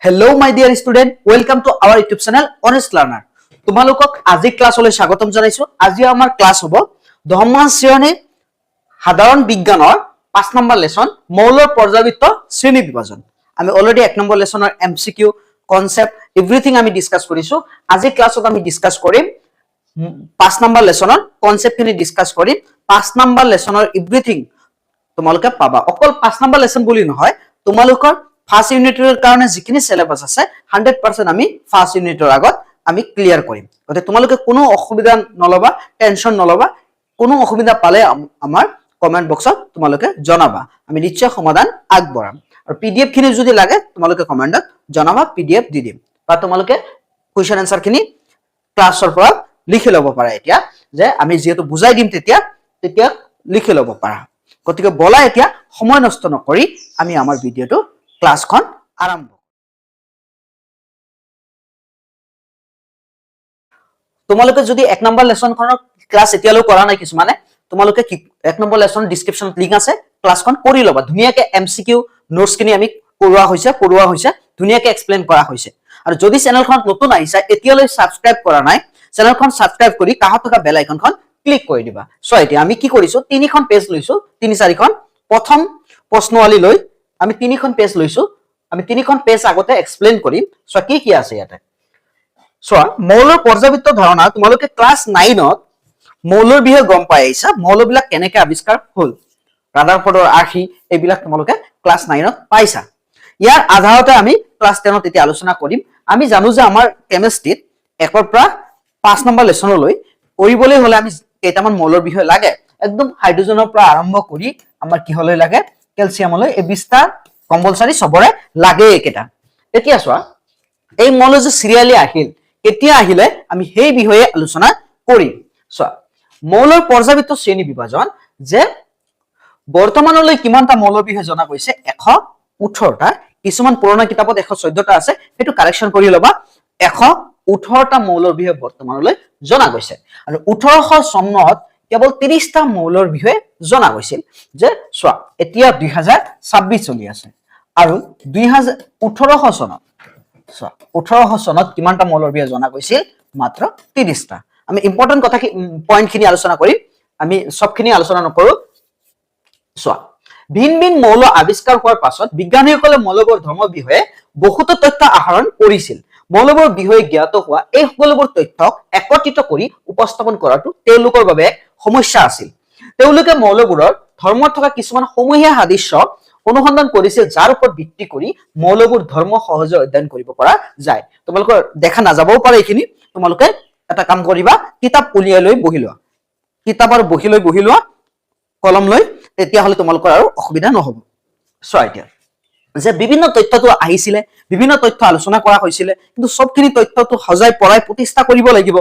Hello, my dear student. Welcome to our YouTube channel, Honest Learner. তোমালোকক আজি ক্লাছলৈ স্বাগতম জনাইছো। আজি আমাৰ ক্লাছ হ'ব 10 শ্ৰেণী সাধাৰণ বিজ্ঞানৰ 5 নম্বৰ লেসন মৌলৰ পৰ্যাবৃত্ত শ্ৰেণী বিভাজন। আমি অলৰেডি 1 নম্বৰ লেসনৰ MCQ কনসেপ্ট এভৰিথিং আমি ডিসকাস কৰিছো। আজি ক্লাছত আমি ডিসকাস কৰিম 5 নম্বৰ লেসনৰ কনসেপ্টখিনি ডিসকাস কৰিম। 5 নম্বৰ লেসনৰ এভৰিথিং তোমালোকে পাবা। অকল 5 নম্বৰ লেসন বুলি নহয়, তোমালোকৰ ফাৰ্স্ট ইউনিটেৰ কাৰণে যিখিনি সিলেবাস আছে 100% আমি ফাৰ্স্ট ইউনিটেৰ আগত আমি ক্লিয়াৰ কৰিম। গতে তোমালোকে কোনো অসুবিধা নলবা, টেনশন নলবা। কোনো অসুবিধা পালে আমাৰ কমেন্ট বক্সত তোমালোকে জনাবা, আমি নিশ্চয় সমাধান আগবঢ়াম। আৰু পিডিএফ খিনি যদি লাগে তোমালোকে কমেন্টত জনাবা, পিডিএফ দি দিম। বা তোমালোকে কোৱেশ্চন আনসাৰ খিনি ক্লাছৰ পৰা লিখি ল'ব পাৰা। এতিয়া যে আমি যেহেতু বুজাই দিম তেতিয়া লিখি ল'ব পাৰা। গতিকে বলা এতিয়া সময় নষ্ট নকৰি আমি আমাৰ ভিডিঅটো ক্লাছখন আৰম্ভ। তোমালোকে যদি 1 নম্বৰ লেসনখনৰ ক্লাছ এতিয়ালৈ কৰা নাই কিছুমানে, তোমালোকে 1 নম্বৰ লেসন ডেসক্ৰিপচনত লিংক আছে, ক্লাছখন কৰি ল'বা। ধুনীয়াকে এমসিকিউ নোটস খিনি আমি পঢ়োৱা হৈছে ধুনীয়াকে এক্সপ্লেইন কৰা হৈছে। আৰু যদি চেনেলখনত নতুন আহিছা, এতিয়ালৈ সাবস্ক্ৰাইব কৰা নাই, চেনেলখন সাবস্ক্ৰাইব কৰি কাষত থকা বেল আইকনখন ক্লিক কৰি দিবা। সো এতিয়া আমি কি কৰিছো, 3খন পেজ লৈছো, 3-4খন প্ৰথম প্ৰশ্নৱালী লৈ আমি 3খন পেজ লৈছো। আমি 3খন পেজ আগতে এক্সপ্লেইন কৰিম। সো কি আছে ইয়াতে চোৱা, মৌলৰ পৰ্যাবৃত্ত ধাৰণা তোমালোকে ক্লাছ 9ত মৌলৰ বিষয়ে গম পাই আহিছা। মৌলবিলাক কেনেকৈ আৱিষ্কাৰ হ'ল, ৰাদাৰফৰ্ডৰ আৰ্হি এইবিলাক তোমালোকে ক্লাছ 9ত পাইছা। ইয়াৰ আধাৰতে আমি ক্লাছ 10ত এতিয়া আলোচনা কৰিম। আমি জানো যে আমাৰ কেমিষ্ট্ৰিত 1ৰ পৰা 5 নম্বৰ লেসনলৈ কৰিবলৈ হলে আমি কেইটামান মৌলৰ বিষয় লাগে। একদম হাইড্ৰোজেনৰ পৰা আৰম্ভ কৰি আমাৰ কিহলৈ লাগে, কেলছিয়ামলৈ। এই 20টা কম্পালসৰি সবৰে লাগে একেটা। এতিয়া চোৱা, এই মৌল যে সিৰিয়ালি আহিল, কেতিয়া আহিলে আমি সেই বিষয়ে আলোচনা কৰিম। চোৱা, মৌলৰ পৰ্যাবৃত্ত শ্ৰেণী বিভাজন যে বৰ্তমানলৈ কিমানটা মৌলৰ বিষয়ে জনা গৈছে, 118টা। কিছুমান পুৰণা কিতাপত 114টা আছে, সেইটো কাৰেকচন কৰি ল'বা। 118টা মৌলৰ বিষয়ে বৰ্তমানলৈ জনা গৈছে। আৰু 1800 চনত কেৱল 30টা মৌলৰ বিষয়ে জনা গৈছিল। যে চোৱা, এতিয়া 2026 চলি আছে আৰু 1800 চনত চোৱা, 1800 চনত কিমানটা মৌলৰ বিষয়ে জনা গৈছিল, মাত্ৰ 30টা। আমি ইম্পৰ্টেন্ট কথা পইণ্ট খিনি আলোচনা কৰিম, আমি সবখিনি আলোচনা নকৰো। চোৱা, ভিন ভিন মৌল আৱিষ্কাৰ হোৱাৰ পাছত বিজ্ঞানীসকলে মৌলবোৰ ধৰ্মৰ বিষয়ে বহুতো তথ্য আহৰণ কৰিছিল। মৌলবোৰ বিষয়ে জ্ঞাত হোৱা এই সকলোবোৰ তথ্যক একত্ৰিত কৰি উপস্থাপন কৰাটো তেওঁলোকৰ বাবে সমস্যা আছিল। তেওঁলোকে মৌলবোৰৰ ধৰ্মত থকা কিছুমান সমূহীয়া সাদৃশ্য অনুসন্ধান কৰিছিল, যাৰ ওপৰত ভিত্তি কৰি মৌলবোৰ ধৰ্ম সহজে অধ্যয়ন কৰিব পৰা যায়। তোমালোকৰ দেখা নাযাবও পাৰে এইখিনি। তোমালোকে এটা কাম কৰিবা, কিতাপ উলিয়াই লৈ বহি লোৱা, কিতাপ আৰু বহি লোৱা, কলম লৈ, তেতিয়াহ'লে তোমালোকৰ আৰু অসুবিধা নহ'ব। চোৱা, এতিয়া যে বিভিন্ন তথ্যটো আহিছিলে, বিভিন্ন তথ্য আলোচনা কৰা হৈছিলে, কিন্তু সবখিনি তথ্যটো সজাই পৰাই প্ৰতিষ্ঠা কৰিব লাগিব,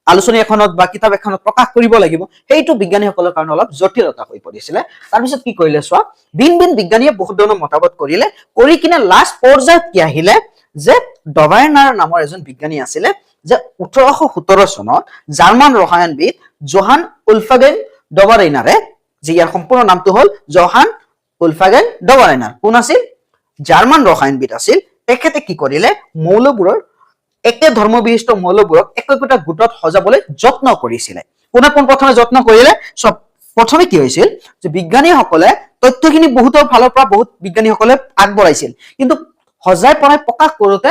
আলোচনী এখনত বা কিতাপ এখনত প্ৰকাশ কৰিব লাগিব। সেইটো বিজ্ঞানীসকলৰ কাৰণে অলপ জটিলতা হৈ পৰিছিলে। তাৰপিছত কি কৰিলে চোৱা, ভিন ভিন বিজ্ঞানীয়ে বহুত ধৰণৰ মতামত কৰিলে, কৰি কিনে লাষ্ট পৰ্যায়ত কি আহিলে, যে ডবাইনাৰ নামৰ এজন বিজ্ঞানী আছিলে, যে 1817 চনত জাৰ্মান ৰসায়নবিদ জোহান উলফাগেন ডবাইনাৰে, যে ইয়াৰ সম্পূৰ্ণ নামটো হ'ল জোহান উলফাগেন ডবাইনাৰ, কোন আছিল, জাৰ্মান ৰসায়নবিদ আছিল। তেখেতে কি কৰিলে, মৌলবোৰৰ একে ধৰ্ম বিশিষ্ট মৌলবোৰক একোটা গোটত সজাবলৈ যত্ন কৰিছিলে। কোনে প্ৰথমে যত্ন কৰিলে, সব প্ৰথমে কি হৈছিল, যে বিজ্ঞানীসকলে তথ্যখিনি বহুতৰ ফালৰ পৰা বহুত বিজ্ঞানীসকলে আগবঢ়াইছিল, কিন্তু সজাই পৰাই প্ৰকাশ কৰোতে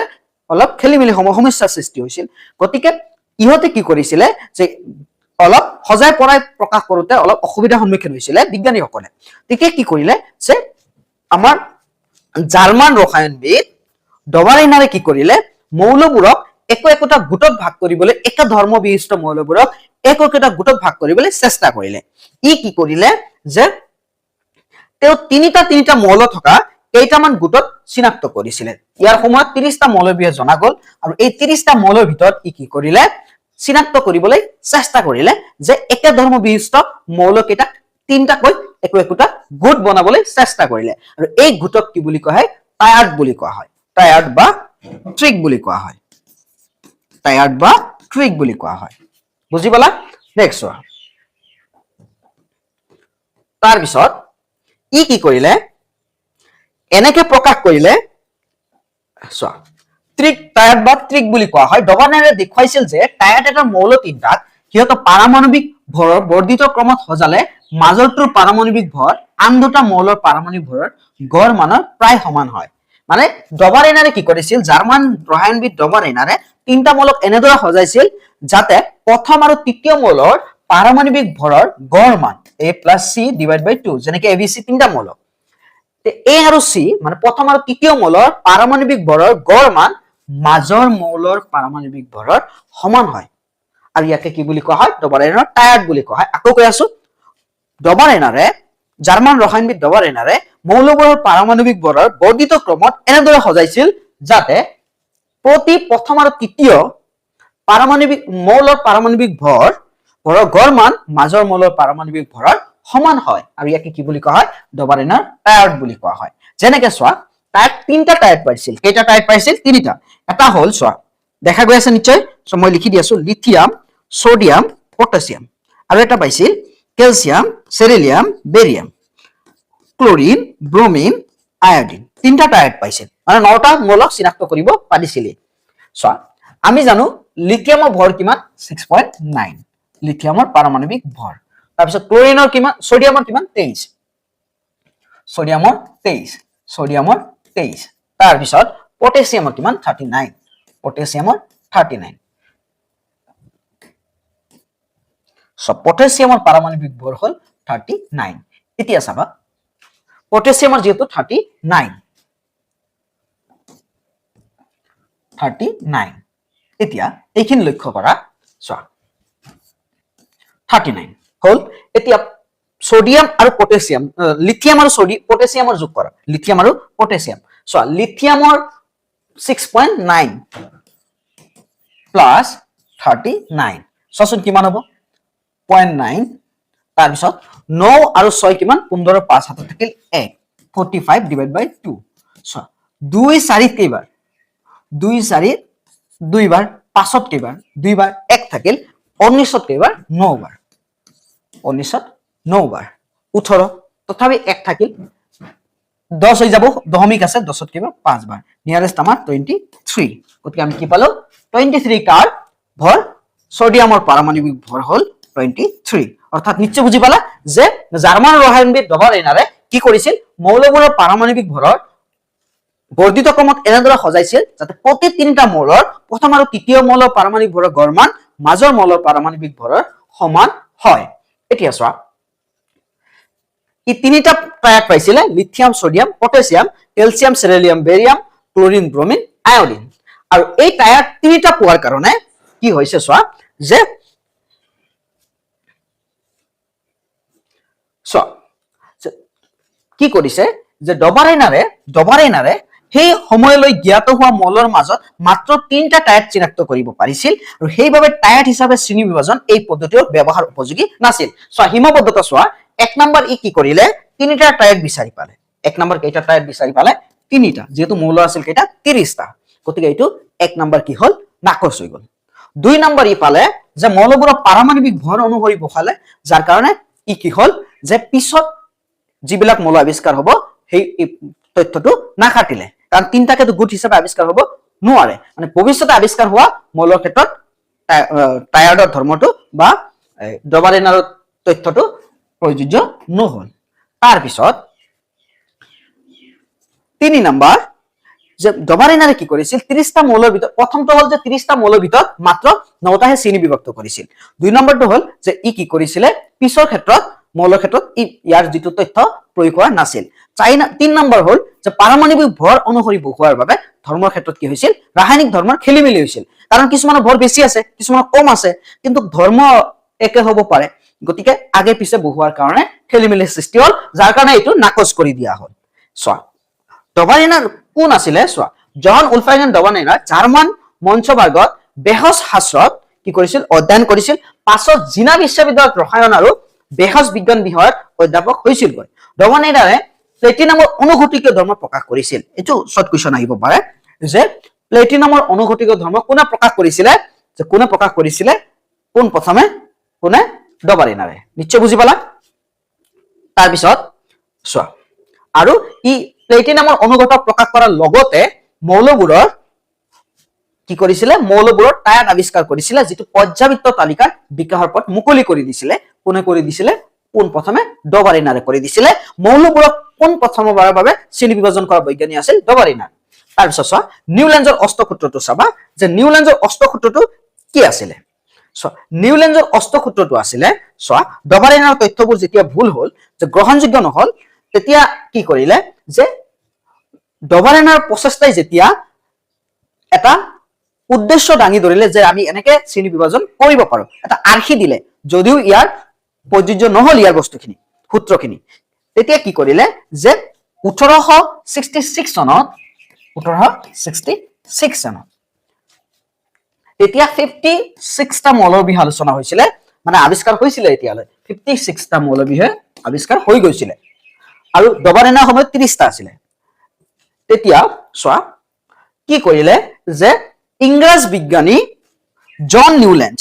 অলপ খেলি মেলি সমস্যাৰ সৃষ্টি হৈছিল। গতিকে ইহঁতে কি কৰিছিলে, যে অলপ সজাই পৰাই প্ৰকাশ কৰোতে অলপ অসুবিধাৰ সন্মুখীন হৈছিলে বিজ্ঞানীসকলে। তেতিয়া কি কৰিলে, যে আমাৰ জাৰ্মান ৰসায়নবিদ ডবাইনাৰে কি কৰিলে, মৌলবোৰক একোটা গোটত ভাগ কৰিবলৈ, একে ধৰ্ম বিশিষ্ট মৌলবোৰক একোটা গোটত ভাগ কৰিবলৈ চেষ্টা কৰিলে। ই কি কৰিলে, যে তেওঁ তিনিটা মৌল থকা কেইটামান গোটত চিনাক্ত কৰিছিলে। ইয়াৰ সময়ত 30টা মৌলৰ বিষয়ে জনা গ'ল, আৰু এই 30টা মৌলৰ ভিতৰত ই কি কৰিলে, চিনাক্ত কৰিবলৈ চেষ্টা কৰিলে, যে একে ধৰ্ম বিশিষ্ট মৌলকেইটাক 3টাকৈ একোটা গোট বনাবলৈ চেষ্টা কৰিলে। আৰু এই গোটক কি বুলি কোৱা হয়, টায়াৰ্ড বুলি কোৱা হয়, টায়াৰ্ড বা ট্ৰিক বুলি কোৱা হয়, টায়াৰ্ড বা ট্ৰিক বুলি কোৱা হয়। বুজি পালা? নেক্সট চোৱা, তাৰপিছত ই কি কৰিলে, এনেকে প্ৰকাশ কৰিলে, চোৱা ট্ৰিক টায়াৰ্ড বা ট্ৰিক বুলি কোৱা হয় ডবাৰনাৰে দেখুৱাইছিল যে টায়াৰ্ড এটা মৌল তিনটাক সিহঁতৰ পাৰমাণৱিক ভৰৰ বৰ্ধিত ক্ৰমত সজালে মাজৰটোৰ পাৰমাণৱিক ভৰ আন দুটা মৌলৰ পাৰমাণৱিক ভৰৰ গড় মানৰ প্ৰায় সমান হয় মানে ডবাৰনাৰে কি কৰিছিল জাৰ্মান ৰসায়নবিদ ডবাৰনাৰে তিনটা মৌলক এনেদৰে সজাইছিল যাতে প্ৰথম আৰু তৃতীয় মৌলৰ পাৰমাণৱিক ভৰৰ গড় মান a + c / 2 যেনেকৈ abc তিনটা মৌল A আৰু C মানে প্ৰথম আৰু তৃতীয় মৌলৰ পাৰমাণৱিক ভৰৰ গড় মান মাজৰ মৌলৰ পাৰমাণৱিক ভৰৰ সমান হয় আৰু ইয়াকে কি বুলি কোৱা হয় ডবাৰনাৰ টায়াৰ্ড বুলি কোৱা হয় আকৌ কৈ আছো ডবাৰনাৰে জাৰ্মান ৰসায়নবিদ ডবাৰনাৰে মৌলবোৰৰ পাৰমাণৱিক ভৰৰ বৰ্ধিত ক্ৰমত এনেদৰে সজাইছিল যাতে প্ৰতি প্ৰথম আৰু তৃতীয় পাৰমাণৱিক মৌলৰ পাৰমাণৱিক ভৰৰ গড় মান মাজৰ মৌলৰ পাৰমাণৱিক ভৰৰ সমান হয় আৰু ইয়াকে কি বুলি কোৱা হয় ডবাৰনাৰ টায়াৰ্ড বুলি কোৱা হয় যেনেকৈ চোৱা তাক তিনটা টায়াৰ্ড পাইছিল কেইটা টায়াৰ্ড পাইছিল তিনিটা এটা হ'ল চোৱা দেখা গৈ আছে নিশ্চয় সো মই লিখি দি আছো লিথিয়াম সোডিয়াম পটাছিয়াম আৰু এটা পাইছিল calcium beryllium barium chlorine bromine iodine তিনটা টায়াৰ্ড পাইছিল মানে নটা মৌলক চিনাক্ত কৰিব পাৰিছিল চোৱা আমি জানো লিথিয়ামৰ ভৰ কিমান 6.9 লিথিয়ামৰ পাৰমাণৱিক ভৰ তাৰপিছত ক্লোৰিনৰ কিমান সোডিয়ামৰ কিমান 23 সোডিয়ামৰ 23 তাৰপিছত পটাছিয়ামৰ কিমান 39 পটাছিয়ামৰ 39 সব পটাছিয়ামৰ পাৰমাণৱিক ভৰ হ'ল 39 এতিয়া চাবা পটাছিয়ামৰ যেহেতু 39 এতিয়া এইখিনি লক্ষ্য কৰা চোৱা 39 হল এতিয়া সোডিয়াম আৰু পটাছিয়াম লিথিয়াম আৰু পটাছিয়ামৰ যোগ কৰা লিথিয়াম আৰু পটাছিয়াম চোৱা লিথিয়ামৰ 6.9 প্লাস 39 সচোন কিমান হ'ব 0.9 তাৰপিছত 9 আৰু 6 কিমান 15 5 হাতত থাকিল 1 45 / 2 চোৱা 2 4 কেইবাৰ 2 4 2 বাৰ 5ত কেইবাৰ 2 বাৰ 1 থাকিল 19ত কেইবাৰ 9 বাৰ 19ত 9 বাৰ 18 তথাপি 1 থাকিল 10 হৈ যাব দশমিক আছে 10ত কেইবাৰ 5 বাৰ নিয়াৰেষ্ট আমাৰ 23 গতিকে আমি কি পালো 23 কাৰ ভৰ সোডিয়ামৰ পাৰমাণৱিক ভৰ হ'ল 23 অৰ্থাৎ নিশ্চয় বুজি পালা যে জাৰ্মান ৰসায়নবিদ ডবাৰনাৰে কি কৰিছিল মৌলবোৰৰ পাৰমাণৱিক ভৰৰ বৰ্ধিত ক্ৰমত এনেদৰে সজাইছিল যাতে প্ৰতি তিনিটা মৌলৰ প্ৰথম আৰু তৃতীয় মৌলৰ পাৰমাণৱিক ভৰৰ গড় মান মাজৰ মৌলৰ পাৰমাণৱিক ভৰৰ সমান হয় এতিয়া চোৱা ই তিনিটা টায়াৰ্ড পাইছিলে lithium sodium potassium calcium beryllium barium chlorine bromine iodine আৰু এই টায়াৰ্ড তিনিটা পোৱাৰ কাৰণে কি হৈছে চোৱা যে কি কৰিছে যে ডবাৰনাৰে সেই সময়লৈ জ্ঞাত হোৱা মৌলৰ মাজত মাত্ৰ তিনিটা টায়াৰ্ড চিনাক্ত কৰিব পাৰিছিল আৰু সেইবাবে টায়াৰ্ড হিচাপে শ্ৰেণী বিভাজন এই পদ্ধতিৰ ব্যৱহাৰ উপযোগী নাছিল চোৱা হিমবদ্ধতা চোৱা এক নম্বৰ ই কি কৰিলে তিনিটা টায়াৰ্ড বিচাৰি পালে এক নম্বৰ কেইটা টায়াৰ্ড বিচাৰি পালে তিনিটা যেহেতু মৌল আছিল কেইটা 30টা গতিকে এইটো এক নম্বৰ কি হ'ল নাকচ হৈ গ'ল দুই নম্বৰ ই পালে যে মৌলবোৰৰ পাৰমাণৱিক ভৰ অনুসৰি বহালে যাৰ কাৰণে ই কি হ'ল যে পিছত যিবিলাক মৌল আৱিষ্কাৰ হ'ব সেই তথ্যটো নাকাটিলে কাৰণ তিনটাকেতো গুট হিচাপে আৱিষ্কাৰ হ'ব নোৱাৰে মানে ভৱিষ্যতে আৱিষ্কাৰ হোৱা মৌলৰ ক্ষেত্ৰত টায়াৰ্ডৰ ধৰ্মটো বা ডবাৰনাৰৰ তথ্যটো প্ৰযোজ্য নহল তাৰপিছত 3 নম্বৰ যে ডবাৰনাৰে কি কৰিছিল 30টা মৌলৰ ভিতৰত প্ৰথমটো হ'ল যে 30টা মৌলৰ ভিতৰত মাত্ৰ 9টাহে শ্ৰেণী বিভক্ত কৰিছিল দুই নম্বৰটো হ'ল যে ই কি কৰিছিলে পিছৰ ক্ষেত্ৰত মৌলৰ ক্ষেত্ৰত ইয়াৰ যিটো তথ্য প্ৰয়োগ কৰা নাছিল 3 নম্বৰ হ'ল যে পাৰমাণৱিক ভৰ অনুসৰি বহুৱাৰ বাবে ধৰ্মৰ ক্ষেত্ৰত কি হৈছিল ৰাসায়নিক ধৰ্মৰ খেলিমেলি হৈছিল কাৰণ কিছুমানৰ ভৰ বেছি আছে কিছুমানৰ কম আছে কিন্তু ধৰ্ম একে হ'ব পাৰে গতিকে আগে পিছে বহুৱাৰ কাৰণে খেলিমেলি সৃষ্টি হ'ল যাৰ কাৰণে এইটো নাকচ কৰি দিয়া হ'ল চোৱা ডবাৰনাৰ কোন আছিলে চোৱা জন উলফাইগেন ডবাৰনাৰ জাৰ্মান মঞ্চভাগত বেহছ শাস্ত্ৰত কি কৰিছিল অধ্যয়ন কৰিছিল পাছত জিনা বিশ্ববিদ্যালয়ত ৰসায়ন আৰু বেহছ বিজ্ঞান বিষয়ত অধ্যাপক হৈছিল ডবাৰনাৰে প্লেটিনামৰ অনুঘটিকীয় ধৰ্ম প্ৰকাশ কৰিছিল এটো শৰ্ট কোৱেশ্চন আহিব পাৰে যে প্লেটিনামৰ অনুঘটিকীয় ধৰ্ম কোনে প্ৰকাশ কৰিছিলে কোন প্ৰথমে কোনে ডবাৰনাৰে নিশ্চয় বুজি পালা তাৰ পিছত চোৱা আৰু ই প্লেটিনামৰ অনুঘটক প্ৰকাশ কৰাৰ লগতে মৌলবোৰৰ কি কৰিছিলে মৌলবোৰৰ টায়াদ আৱিষ্কাৰ কৰিছিলে যেটো পৰ্যাবৃত্ত তালিকাৰ বিকাশৰ পথ মুকলি কৰি দিছিলে কোনে কৰি দিছিলে কোন প্ৰথমে ডবাৰিনাৰে কৰি দিছিলে মৌলবোৰক কোন প্ৰথমবাৰৰ বাবে শ্ৰেণী বিভাজন কৰা বৈজ্ঞানিক আছিল ডবাৰিনাৰ তাৰ পিছত নিউল্যান্ডৰ অষ্টসূত্ৰটো চাবা যে নিউল্যান্ডৰ অষ্টসূত্ৰটো কি আছিল নিউল্যান্ডৰ অষ্টসূত্ৰটো আছিল ডবাৰিনাৰ তথ্যবোৰ যেতিয়া ভুল হ'ল যে গ্ৰহণযোগ্য নহল তেতিয়া কি কৰিলে যে ডবাৰিনাৰ প্ৰচেষ্টাই যেতিয়া এটা উদ্দেশ্য দাঙি ধৰিলে যে আমি এনেকে শ্ৰেণী বিভাজন কৰিব পাৰো এটা আৰ্হি দিলে যদিও ইয়াৰ প্ৰযোজ্য নহল ইয়াৰ বস্তুখিনি সূত্ৰখিনি তেতিয়া কি কৰিলে যে 1866 চনত তেতিয়া 56 টা মৌলবিহ আলোচনা হৈছিলে মানে আৱিষ্কাৰ হৈছিলে এতিয়ালৈ 56 টা মৌলবিহ আৱিষ্কাৰ হৈ গৈছিলে আৰু ডবাৰিনাৰ সময়ত 30 টা আছিল তেতিয়া সোৱা কি কৰিলে যে ইংৰাজ বিজ্ঞানী জন নিউল্যান্ড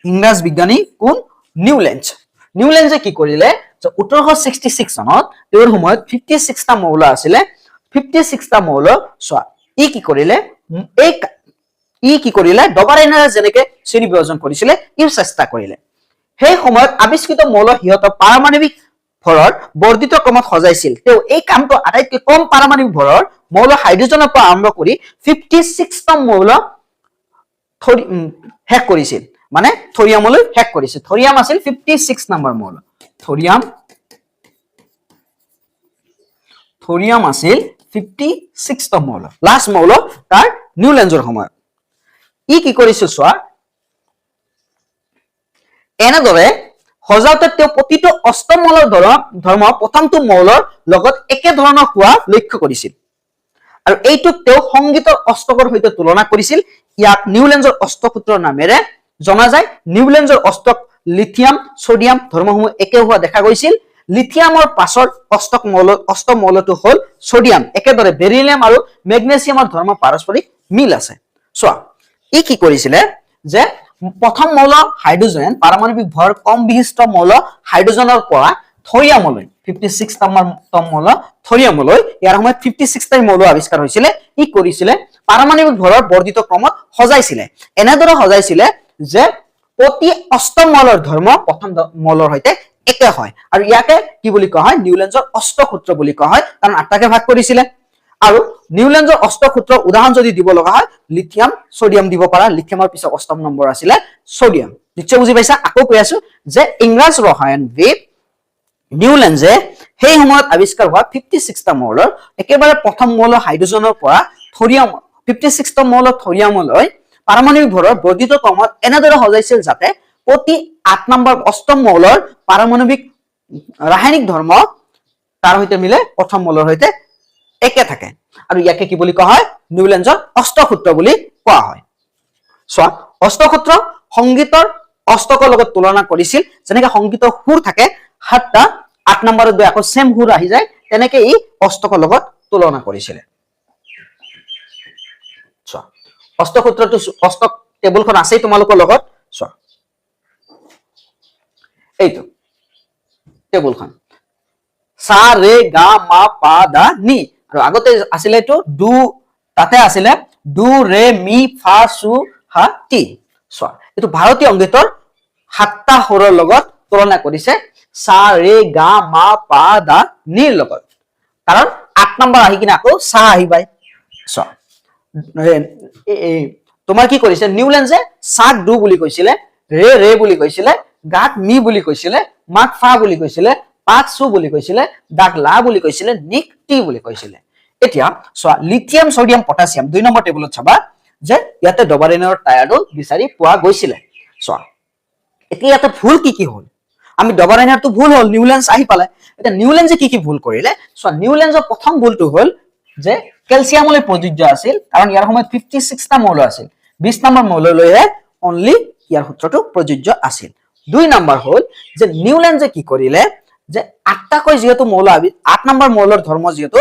ইংৰাজ বিজ্ঞানী কোন নিউল্যান্ডে কি কৰিলে যে 1866 চনত তেওঁৰ সময়ত 56 টা মৌল আছিল 56 টা মৌল সোৱা ই কি কৰিলে ডবাৰিনাৰে যেনেকে শ্ৰেণী বিভাজন কৰিছিলে ইৰ চেষ্টা কৰিলে সেই সময়ত আৱিষ্কৃত মৌল হিয়ত পাৰমাণৱিক ভৰৰ বৰ্ধিত ক্ৰমত সজাইছিল তেওঁ এই কামটো আটাইতকৈ কম পাৰমাণৱিক ভৰৰ মৌল হাইড্ৰোজেনৰ পৰা আৰম্ভ কৰি 56 টা মৌল হেক কৰিছিল মানে থৰিয়ামলৈ হেক কৰিছিল থৰিয়াম আছিল 56 নম্বৰ মৌল থৰিয়াম আছিল 56 টা মৌল লাষ্ট মৌল তাৰ নিউল্যান্ডৰ সময়ত ই কি কৰিছিল সোৱা এনেদৰে সজাওতে তেওঁ প্ৰতিটো অষ্টম মৌলৰ ধৰ্ম প্ৰথমটো মৌলৰ লগত একে ধৰণৰ হোৱা লক্ষ্য কৰিছিল আৰু এইটোক তেওঁ সংগীতৰ অষ্টকৰ সৈতে তুলনা কৰিছিল ইয়াক নিউল্যান্ডৰ অষ্টসূত্ৰৰ নামেৰে জনা যায় নিউল্যান্ডৰ অষ্টক লিথিয়াম সোডিয়াম ধৰ্মসমূহ একে হোৱা দেখা গৈছিল লিথিয়ামৰ পাছৰ অষ্টম মৌলটো হ'ল সোডিয়াম একেদৰে বেৰিলিয়াম আৰু মেগনেছিয়ামৰ ধৰ্ম পাৰস্পৰিক মিল আছে সোৱা ই কি কৰিছিলে যে প্ৰথম মৌল হাইড্ৰোজেন পাৰমাণৱিক ভৰ কম বিশিষ্ট মৌল হাইড্ৰোজেনৰ পৰা থৰিয়ামলৈ 56 তম মৌল থৰিয়ামলৈ ইয়াৰ সময়ত 56 টা মৌল আৱিষ্কাৰ হৈছিল ই কৰিছিলে পাৰমাণৱিক ভৰৰ বৰ্ধিত ক্ৰমত সজাইছিলে এনেদৰে সজাইছিলে যে প্ৰতি অষ্টম মৌলৰ ধৰ্ম প্ৰথম মৌলৰ সৈতে একে হয় আৰু ইয়াকে কি বুলি কোৱা হয় নিউল্যান্ডৰ অষ্টসূত্ৰ বুলি কোৱা হয় কাৰণ আঠটাকে ভাগ কৰিছিলে আৰু নিউল্যান্ডৰ অষ্টসূত্ৰৰ উদাহৰণ যদি দিব লগা হয় লিথিয়াম সোডিয়াম দিব পাৰা লিথিয়ামৰ পিছত অষ্টম নম্বৰ আছিল সোডিয়াম নিশ্চয় বুজি পাইছা আকৌ কৈ আছো যে ইংৰাজ ৰসায়নবিদ নিউল্যান্ডে সেই সময়ত আৱিষ্কাৰ হোৱা 56 টা মৌলৰ একেবাৰে প্ৰথম মৌল হাইড্ৰোজেনৰ পৰা থৰিয়াম 56 টা মৌল থৰিয়ামলৈ পাৰমাণৱিক ভৰৰ বৰ্ধিত ক্ৰমত এনেদৰে সজাইছিল যাতে প্ৰতি 8 নম্বৰ অষ্টম মৌলৰ পাৰমাণৱিক ৰাসায়নিক ধৰ্ম তাৰ সৈতে মিলে প্ৰথম মৌলৰ সৈতে একে থাকে আৰু ইয়াকে কি বুলি কোৱা হয় নিউল্যান্ডৰ অষ্টসূত্ৰ বুলি কোৱা হয় সোৱা অষ্টসূত্ৰ সংগীতৰ অষ্টকৰ লগত তুলনা কৰিছিল যেনেকৈ সংগীতৰ সুৰ থাকে 7টা 8 নম্বৰত আকৌ সেম সুৰ আহি যায় তেনেকৈ ই অষ্টকৰ লগত তুলনা কৰিছিল সোৱা অষ্টসূত্ৰটো অষ্টক টেবুলখন আছে তোমালোকৰ লগত সোৱা এইটো টেবুলখন সা ৰে গা মা পা দা নি আৰু আগতে আছিল এটো ডু তাতে আছিল ডু ৰে মি ফা সু হা টি সোৱা এটো ভাৰতীয় সংগীতৰ 7টা সুৰৰ লগত তুলনা কৰিছে সা ৰে গা মা পা দা নি লগত কাৰণ 8 নম্বৰ আহি কিনা আকৌ সা আহি পায় সোৱা তোমাৰ কি কৰিছে নিউল্যান্ডে সাক ডু বুলি কৈছিল ৰে বুলি কৈছিল গাক মি বুলি কৈছিল মাক ফা বুলি কৈছিল পাক সু বুলি কৈছিল দাক লা বুলি কৈছিল নিক টি বুলি কৈছিল এতিয়া সোৱা লিথিয়াম সোডিয়াম পটাছিয়াম 2 নম্বৰ টেবুলত চাবা যে ইয়াতে ডবাৰিনাৰ টায়াৰটো বিচাৰি পোৱা গৈছিল সোৱা এতিয়া ইয়াতে ভুল কি হ'ল আমি ডবাৰিনাৰটো ভুল হ'ল নিউল্যান্ড আহি পালে এতিয়া নিউল্যান্ডে কি ভুল কৰিলে সোৱা নিউল্যান্ডৰ প্ৰথম ভুলটো হ'ল যে ক্যালসিয়ামলৈ প্ৰযোজ্য আছিল কাৰণ ইয়াৰ সময়ত 56 টা মৌল আছিল 20 নম্বৰ মৌললৈহে অনলি ইয়াৰ সূত্ৰটো প্ৰযোজ্য আছিল 2 নম্বৰ হ'ল যে নিউল্যান্ডে কি কৰিলে যে 8টাকৈ যেহেতু মৌল 8 নম্বৰ মৌলৰ ধৰ্ম যেহেতু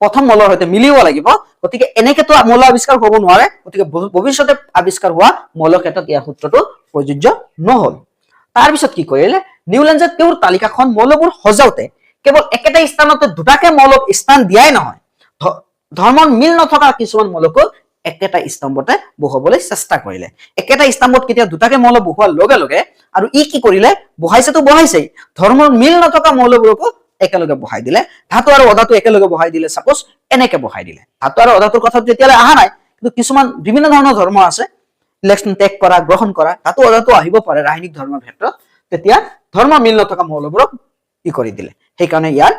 প্ৰথম মৌলৰ সৈতে মিলিব লাগিব গতিকে এনেকেতো মৌল আৱিষ্কাৰ হ'ব নোৱাৰে গতিকে ভৱিষ্যতে আৱিষ্কাৰ হোৱা মৌলৰ ক্ষেত্ৰত ইয়াৰ সূত্ৰটো প্ৰযোজ্য নহল তাৰ পিছত কি কৰিলে নিউল্যান্ডে তেওঁৰ তালিকাখন মৌলবোৰ সজাওতে কেৱল একেটা স্থানতে দুটাকে মৌলক স্থান দিয়াই নহয় ধৰ্মৰ মিল নথকা কিছুমান মৌলকো একেটা স্তম্ভতে বহাবলৈ চেষ্টা কৰিলে। একেটা স্তম্ভত কেতিয়া দুটাকে মৌল বহোৱাৰ লগে লগে আৰু ই কি কৰিলে, বহাইছেতো বহাইছেই, ধৰ্মৰ মিল নথকা মৌলবোৰকো একেলগে বহাই দিলে। ধাতু আৰু অধাতু একেলগে বহাই দিলে, সাপোজ এনেকে বহাই দিলে। ধাতু আৰু অধাতুৰ কথা তেতিয়ালৈ অহা নাই, কিন্তু কিছুমান বিভিন্ন ধৰণৰ ধৰ্ম আছে, ইলেকশ্যন ত্যাগ কৰা, গ্ৰহণ কৰা, ধাতু অধাতু আহিব পাৰে ৰাসায়নিক ধৰ্মৰ ক্ষেত্ৰত। তেতিয়া ধৰ্ম মিল নথকা মৌলবোৰক ই কৰি দিলে, সেইকাৰণে ইয়াৰ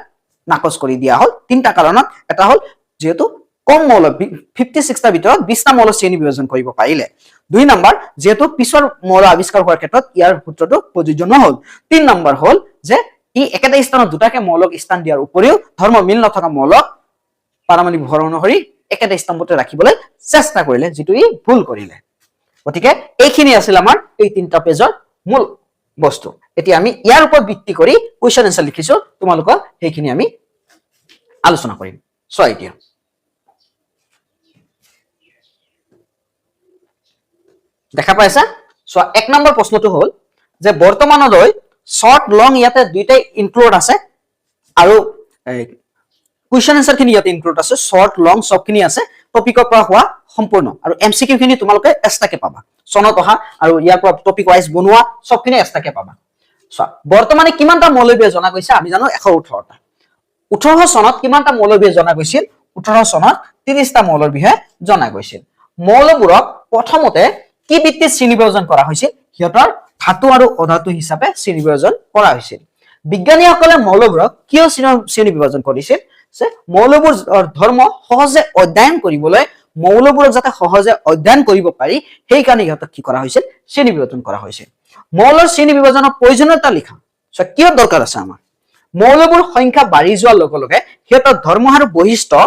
নাকচ কৰি দিয়া হ'ল তিনিটা কাৰণত। এটা হ'ল যেহেতু কম মৌল 56টা ভিতৰত 20টা মৌল শ্ৰেণী বিভাজন কৰিব পাৰিলে। 2 নম্বৰ, যেহেতু পিছৰ মৌল আৱিষ্কাৰ হোৱাৰ ক্ষেত্ৰত ইয়াৰ সূত্ৰটো প্ৰযোজ্য নহল। 3 নম্বৰ হ'ল যে ই একেটা স্থানত দুটাকে মৌলক স্থান দিয়াৰ উপৰিও ধৰ্ম মিল নথকা মৌলক পাৰমাণৱিক ভৰ অনুসৰি একেটা স্তম্ভতে ৰাখিবলৈ চেষ্টা কৰিলে, যিটো ই ভুল কৰিলে। গতিকে এইখিনি আছিল আমাৰ এই 3টা পেজৰ মূল বস্তু। এতিয়া আমি ইয়াৰ ওপৰত ভিত্তি কৰি কুৱেশ্যন এনসাৰ লিখিছো, তোমালোকৰ সেইখিনি আমি আলোচনা কৰিম। চোৱা এতিয়া দেখা পাইছা। চোৱা 1 নম্বৰ প্ৰশ্নটো হ'ল যে বৰ্তমানলৈ শৰ্ট লং ইয়াতে দুইটাই ইনক্লুড আছে আৰু কুৱেশ্যন এনসাৰ খিনি ইয়াতে ইনক্লুড আছে, শৰ্ট লং সবখিনি আছে, টপিকৰ পৰা হোৱা সম্পূৰ্ণ, আৰু এমসিকিউ খিনি তোমালোকে এক্সট্ৰাকে পাবা, চনত অহা আৰু ইয়াৰ পৰা টপিক ওয়াইজ বনোৱা সবখিনি এক্সট্ৰাকে পাবা। চোৱা বৰ্তমানে কিমানটা মৌলবিয়ে জনা গৈছে, আমি জানো 118টা। 1800 চনত কিমানটা মৌলবিয়ে জনা গৈছিল, 1800 চনত 30টা মৌলৰ বিষয়ে জনা গৈছিল। মৌলবোৰক প্ৰথমতে কি ভিত্তিত শ্ৰেণী বিভাজন কৰা হৈছিল, সিহঁতৰ ধাতু আৰু অধাতু হিচাপে শ্ৰেণী বিভাজন কৰা হৈছিল। বিজ্ঞানীসকলে মৌলবোৰক কিয় শ্ৰেণী বিভাজন কৰিছিল, যে মৌলবোৰ ধৰ্ম সহজে অধ্যয়ন কৰিবলৈ, মৌলবোৰক যাতে সহজে অধ্যয়ন কৰিব পাৰি, সেই কাৰণে ইহঁতক কি কৰা হৈছিল, শ্ৰেণী বিভাজন কৰা হৈছিল। মৌলৰ শ্ৰেণী বিভাজনৰ প্ৰয়োজনীয়তা লিখা। কিয় দৰকাৰ আছে আমাৰ, মৌলবোৰ সংখ্যা বাঢ়ি যোৱাৰ লগে লগে সিহঁতৰ ধৰ্ম আৰু বৈশিষ্ট্য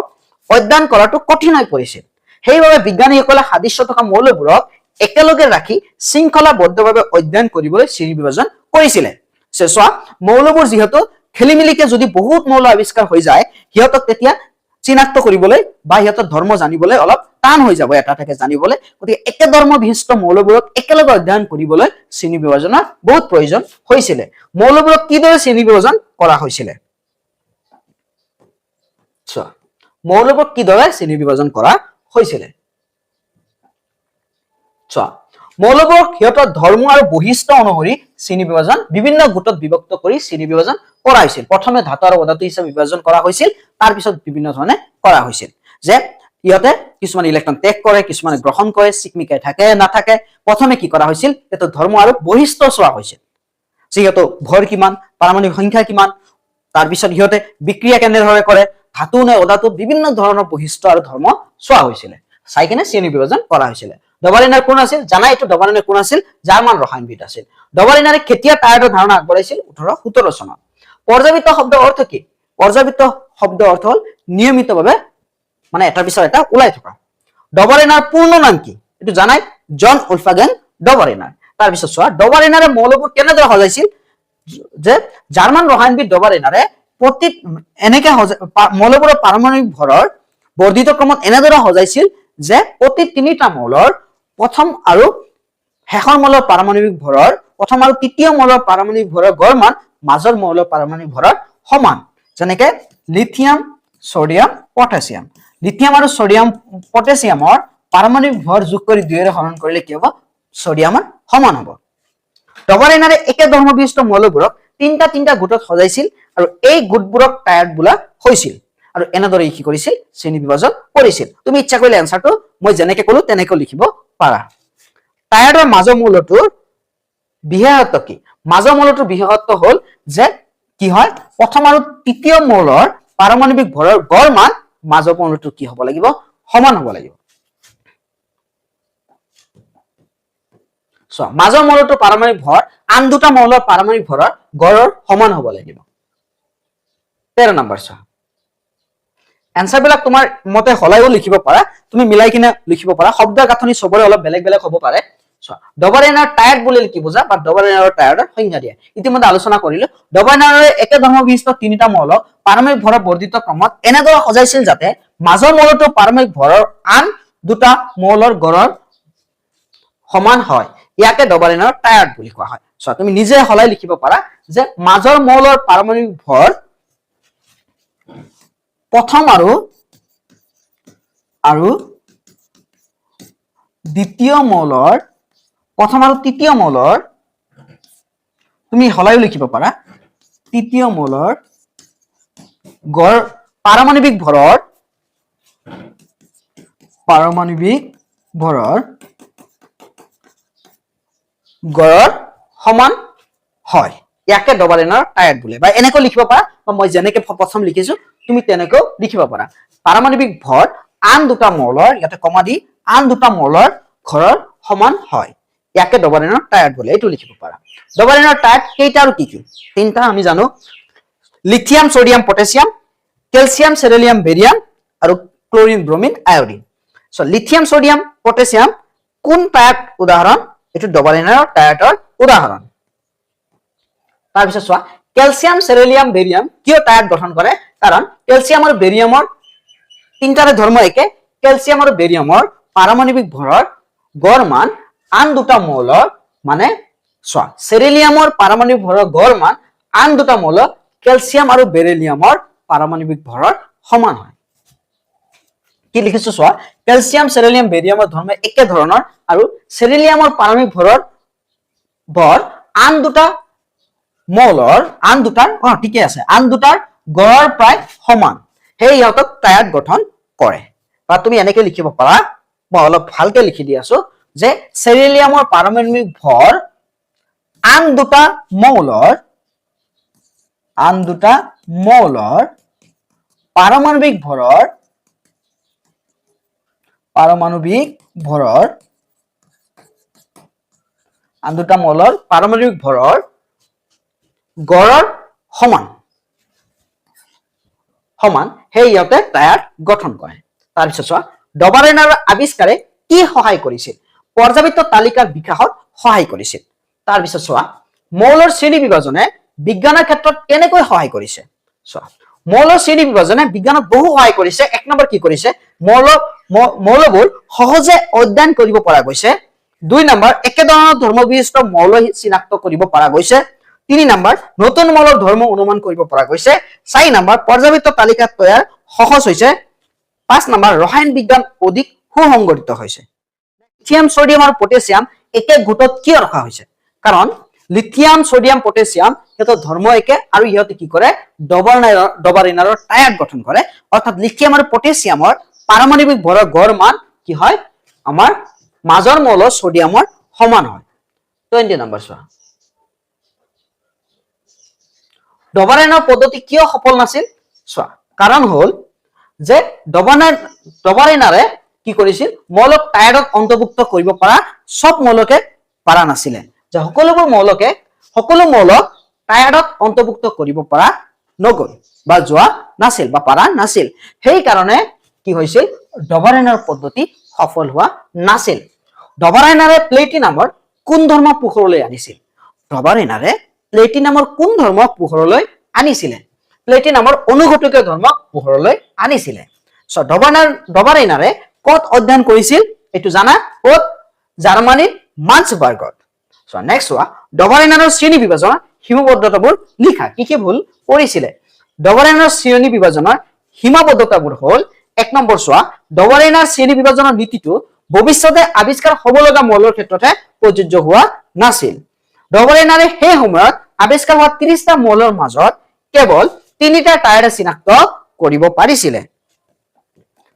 অধ্যয়ন কৰাটো কঠিন হৈ পৰিছিল। সেইবাবে বিজ্ঞানীসকলে সাদৃশ্য থকা মৌলবোৰক একেলগে ৰাখি শৃংখলাবদ্ধভাৱে অধ্যয়ন কৰিবলৈ শ্ৰেণী বিভাজন কৰিছিলে। চোৱা মৌলবোৰ যিহেতু খেলিমেলিকে যদি বহুত মৌল আৱিষ্কাৰ হৈ যায়, সিহঁতক তেতিয়া চিনাক্ত কৰিবলৈ বা সিহঁতৰ ধৰ্ম জানিবলৈ অলপ টান হৈ যাব, এটা এটাকে জানিবলৈ। গতিকে একে ধৰ্ম বিশিষ্ট মৌলবোৰক একেলগে অধ্যয়ন কৰিবলৈ শ্ৰেণী বিভাজনৰ বহুত প্ৰয়োজন হৈছিলে। মৌলবোৰক কিদৰে শ্ৰেণী বিভাজন কৰা হৈছিলে, চোৱা মৌলবোৰক কিদৰে শ্ৰেণী বিভাজন কৰা হৈছিলে। চোৱা মৌলবোৰক সিহঁতৰ ধৰ্ম আৰু বৈশিষ্ট্য অনুসৰি শ্ৰেণী বিভাজন বিভিন্ন গোটত বিভক্ত কৰি শ্ৰেণী বিভাজন কৰা হৈছিল। প্ৰথমে ধাতু আৰু অধাতু হিচাপে বিভাজন কৰা হৈছিল, তাৰ পিছত বিভিন্ন ধৰণে কৰা হৈছিল। যে ইহঁতে কিছুমান ইলেক্ট্ৰন ত্যাগ কৰে, কিছুমানে গ্ৰহণ কৰে, চিকমিকাই থাকে নাথাকে। প্ৰথমে কি কৰা হৈছিল, এটা ধৰ্ম আৰু বৈশিষ্ট্য চোৱা হৈছিল, যিহেতু ভৰ কিমান, পাৰমাণৱিক সংখ্যা কিমান, তাৰপিছত সিহঁতে বিক্ৰিয়া কেনেদৰে কৰে, ধাতু নে অধাতু, বিভিন্ন ধৰণৰ বৈশিষ্ট্য আৰু ধৰ্ম চোৱা হৈছিলে। চাই কিনে শ্ৰেণী বিভাজন কৰা হৈছিলে। ডবালিনাৰ কোন আছিল, জানা এইটো ডবালিনাৰ কোন আছিল, জাৰ্মান ৰসায়নবিদ আছিল। ডবালিনাৰে কেতিয়া টায়াৰ্ডৰ ধাৰণা আগবঢ়াইছিল, 1817 চনত। পৰ্যাবৃত্ত শব্দৰ অৰ্থ কি, পৰ্যাবৃত্ত শব্দৰ অৰ্থ হ'ল নিয়মিতভাৱে, মানে এটাৰ পিছত এটা ওলাই থকা। ডবালিনাৰ পূৰ্ণ নাম কি, এইটো জানাই, জন উলফাগেন ডবালিনাৰ। তাৰপিছত চোৱা ডবালিনাৰে মৌলবোৰ কেনেদৰে সজাইছিল, যে জাৰ্মান ৰসায়নবিদ ডবালিনাৰে এনেকে মৌলবোৰৰ পাৰমাণৱিক ভৰৰ বৰ্ধিত ক্ৰমত এনেদৰে সজাইছিল যে প্ৰতি 3টা মৌলৰ প্ৰথম আৰু শেষৰ মৌলৰ পাৰমাণৱিক ভৰৰ, প্ৰথম আৰু তৃতীয় মৌলৰ পাৰমাণৱিক ভৰৰ গড় মান মাজৰ মৌলৰ পাৰমাণৱিক ভৰৰ সমান। যেনেকে লিথিয়াম, ছডিয়াম, পটাছিয়াম। লিথিয়াম আৰু ছডিয়াম পটাছিয়ামৰ পাৰমাণৱিক ভৰ যোগ কৰি 2ৰে হৰণ কৰিলে কি হ'ব, ছডিয়ামৰ সমান হ'ব। ডবালিনাৰে একে ধৰ্ম বিশিষ্ট মৌলবোৰক 3টা গোটত সজাইছিল আৰু এই গোটবোৰক টায়াৰ্ড বোলা হৈছিল। আৰু এনেদৰে কি কৰিছিল, শ্ৰেণী বিভাজন কৰিছিল। তুমি ইচ্ছা কৰিলে এনসাৰটো মই যেনেকে কলো তেনেকৈ লিখিব পাৰা। টায়াৰ্ডৰ মাজৰ মৌলটোৰ বিশেষত্ব কি, মাজৰ মৌলটোৰ বিশেষত্ব হ'ল যে কি হয়, প্ৰথম আৰু তৃতীয় মৌলৰ পাৰমাণৱিক ভৰৰ গড় মান মাজৰ মৌলটো কি হ'ব লাগিব, সমান হ'ব লাগিব। চোৱা মাজৰ মৌলটোৰ পাৰমাণৱিক ভৰ আন দুটা মৌলৰ পাৰমাণৱিক ভৰৰ গড়ৰ সমান হ'ব লাগিব। 13 নম্বৰ চোৱা, এনসাৰ বিলাক তোমাৰ মতে হলাইও লিখিব পাৰা, তুমি মিলাই কিনে লিখিব পাৰা, শব্দৰ গাঁথনি চবৰে অলপ বেলেগ বেলেগ হ'ব পাৰে। চোৱা ডবালিনাৰ টায়াৰ্ড বুলিলে কি বুজা, বা ডবালিনাৰৰ টায়াৰ্ডৰ সংজ্ঞা দিয়া। ইতিমধ্যে আলোচনা কৰিলো। ডবালিনাৰে একে ধৰ্ম বিশিষ্ট 3টা মৌলক পাৰমাণৱিক ভৰৰ বৰ্ধিত ক্ৰমত এনেদৰে সজাইছিল যাতে মাজৰ মৌলটো পাৰমাণৱিক ভৰৰ আন দুটা মৌলৰ গড়ৰ সমান হয়। ইয়াকে ডবালিনাৰৰ টায়াৰ্ড বুলি কোৱা হয়। চোৱা তুমি নিজে হলাই লিখিব পাৰা যে মাজৰ মৌলৰ পাৰমাণৱিক ভৰ প্ৰথম আৰু আৰু দ্বিতীয় মৌলৰ প্ৰথম আৰু তৃতীয় মৌলৰ তুমি হলাইও লিখিব পাৰা তৃতীয় মৌলৰ গড় পাৰমাণৱিক ভৰৰ গড়ৰ সমান হয় ইয়াকে ডবল এনাৰ টায়াৰ্ড বোলে বা এনেকৈ লিখিব পাৰা বা মই যেনেকৈ প্ৰথম লিখিছো তুমি তেনেকৈ লিখিব পাৰা পাৰমাণৱিক ভৰ আন দুটা মৌলৰ ইয়াতে কমা দি আন দুটা মৌলৰ ঘৰৰ সমান হয় ইয়াকে ডবল এনাৰ টায়াৰ্ড বোলে এইটো লিখিব পাৰা ডবল এনাৰ টায়াৰ্ড কেইটা আৰু কি কি তিনটা আমি জানো lithium sodium potassium calcium selenium barium আৰু chlorine bromine iodine so lithium sodium potassium কোন টায়াৰ্ড উদাহৰণ এটো ডবল এনাৰ টায়াৰ্ডৰ উদাহৰণ তাৰ পিছত চোৱা কেলছিয়াম চেলেনিয়াম বেৰিয়াম কিয় টায়াৰ্ড গঠন কৰে কাৰণ কেলছিয়াম আৰু বেৰিয়ামৰ তিনটাৰে ধৰ্ম একে কেলছিয়াম আৰু বেৰিয়ামৰ পাৰমাণৱিক ভৰৰ গড় মান আন দুটা মৌলৰ মানে চোৱা চেলেনিয়ামৰ পাৰমাণৱিক ভৰৰ গড় মান আন দুটা মৌলৰ কেলছিয়াম আৰু বেৰিলিয়ামৰ পাৰমাণৱিক ভৰৰ সমান হয় কি লিখিছো চোৱা কেলছিয়াম চেলেনিয়াম বেৰিয়ামৰ ধৰ্ম একে ধৰণৰ আৰু চেলেনিয়ামৰ পাৰমাণৱিক ভৰৰ ভৰ আন দুটা মৌলৰ আন দুটাৰ ঠিকে আছে আন দুটাৰ গড়ৰ প্ৰায় সমান সেই ইহঁতক টায়াৰ্ড গঠন কৰে বা তুমি এনেকৈ লিখিব পাৰা মই অলপ ভালকে লিখি দি আছো যে চেলেনিয়ামৰ পাৰমাণৱিক ভৰ আন দুটা মৌলৰ পাৰমাণৱিক ভৰৰ আন দুটা মৌলৰ পাৰমাণৱিক ভৰৰ গড়ৰ সমান সেই ইহঁতে টায়াৰ্ড গঠন কৰে তাৰপিছত চোৱা ডবল এনাৰৰ আৱিষ্কাৰে কি সহায় কৰিছিল পৰ্যাবৃত্ত তালিকাৰ বিকাশত সহায় কৰিছিল তাৰপিছত চোৱা মৌলৰ শ্ৰেণী বিভাজনে বিজ্ঞানৰ ক্ষেত্ৰত কেনেকৈ সহায় কৰিছে চোৱা মৌলৰ শ্ৰেণী বিভাজনে বিজ্ঞানত বহু সহায় কৰিছে এক নম্বৰ কি কৰিছে মৌলবোৰ সহজে অধ্যয়ন কৰিব পৰা গৈছে দুই নম্বৰ একেধৰণৰ ধৰ্মবিশিষ্ট মৌল চিনাক্ত কৰিব পৰা গৈছে তিনি নম্বৰ নতুন মৌলৰ ধৰ্ম অনুমান কৰিব পৰা গৈছে চাৰি নম্বৰ পৰ্যাবৃত্ত তালিকা তৈয়াৰ সহজ হৈছে পাঁচ নম্বৰ ৰসায়ন বিজ্ঞান অধিক সুসংগঠিত হৈছে লিথিয়াম সোডিয়াম আৰু পটাছিয়াম একে গোটত কিয় ৰখা হৈছে কাৰণ লিথিয়াম সোডিয়াম পটাছিয়াম হেতৰ ধৰ্ম একে আৰু ইহঁতে কি কৰে ডবল এনাৰৰ টায়াৰ্ড গঠন কৰে অৰ্থাৎ লিথিয়াম আৰু পটাছিয়ামৰ পাৰমাণৱিক ভৰৰ গড় মান কি হয় আমাৰ মাজৰ মৌলৰ সোডিয়ামৰ সমান হয় 20 নম্বৰ চোৱা ডবল এনাৰ পদ্ধতি কিয় সফল নাছিল চোৱা কাৰণ হল যে ডবল এনাৰে কি কৰিছিল মৌলক টায়াৰ্ডত অন্তৰ্ভুক্ত কৰিব পৰা সব মৌলকে পাৰা নাছিলে যে সকলো মৌলক টায়াৰ্ডত অন্তৰ্ভুক্ত কৰিব পৰা নগল বা যোৱা নাছিল বা পাৰা নাছিল সেই কাৰণে কি হৈছিল ডবল এনাৰ পদ্ধতি সফল হোৱা নাছিল ডবল এনাৰে প্লেটিনামৰ কোন ধৰ্ম পোহৰলৈ আনিছিল ডবল এনাৰে প্লেটিনামৰ কোন ধৰ্ম পোহৰলৈ আনিছিলে প্লেটিনামৰ অনুঘটকীয় ধৰ্ম পোহৰলৈ আনিছিলে সো ডবল এনাৰে কত অধ্যয়ন কৰিছিল এটো জানা কত জাৰ্মানীৰ মানছবাৰ্গত সো নেক্সট ওয়া ডবল এনাৰৰ শ্ৰেণী বিভাজনৰ সীমাবদ্ধতাবোৰ লিখা কি ভুল কৰিছিলে ডবল এনাৰৰ শ্ৰেণী বিভাজনৰ সীমাবদ্ধতাবোৰ হল এক নম্বৰ চোৱা ডবল এনাৰ শ্ৰেণী বিভাজনৰ নীতিটো ভৱিষ্যতে আৱিষ্কাৰ হ'ব লগা মৌলৰ ক্ষেত্ৰতে প্ৰযোজ্য হোৱা নাছিল ডবল এনাৰে সেই সময়ত আৱিষ্কাৰ হোৱা 30টা মৌলৰ মাজত কেৱল 3টা টায়াৰ্ড চিনাক্ত কৰিব পাৰিছিলে